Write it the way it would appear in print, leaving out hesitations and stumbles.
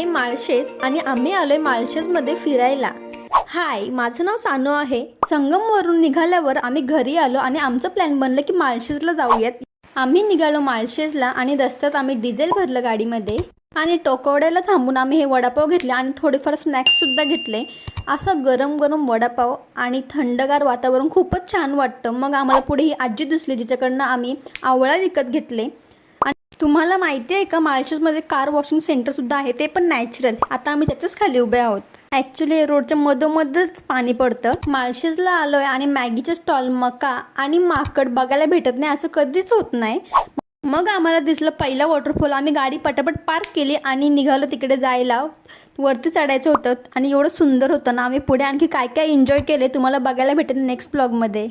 आहे माळशेज आणि आम्ही आलोय माळशेजमध्ये फिरायला। हाय, माझं नाव सानू आहे। संगमवरून निघाल्यावर आम्ही घरी आलो आणि आमचं प्लॅन बनलं की माळशेजला जाऊयात। आम्ही निघालो माळशेजला आणि रस्त्यात आम्ही डिझेल भरलं गाडीमध्ये आणि टोकवड्याला थांबून आम्ही हे वडापाव घेतले आणि थोडेफार स्नॅक्स सुद्धा घेतले। असं गरम गरम वडापाव आणि थंडगार वातावरण खूपच छान वाटतं। मग आम्हाला पुढे ही आजी दिसली जिच्याकडनं आम्ही आवळा विकत घेतले। आणि तुम्हाला माहिती आहे का, माळशेजमध्ये कार वॉशिंग सेंटर सुद्धा आहे, ते पण नॅचरल। आता आम्ही त्याच्याच खाली उभे आहोत। ॲक्च्युली रोडच्या मधोमधच पाणी पडतं। माळशेजला आलोय आणि मॅगीचे स्टॉल, मका आणि माकड बघायला भेटत नाही असं कधीच होत नाही। मग आम्हाला दिसलं पहिला वॉटरफॉल। आम्ही गाडी पटापट पार्क केली आणि निघालो तिकडे जायला। वरती चढायचं होतं आणि एवढं सुंदर होतं ना, आम्ही पुढे आणखी काय काय एन्जॉय केले तुम्हाला बघायला भेटेल नेक्स्ट ब्लॉगमध्ये।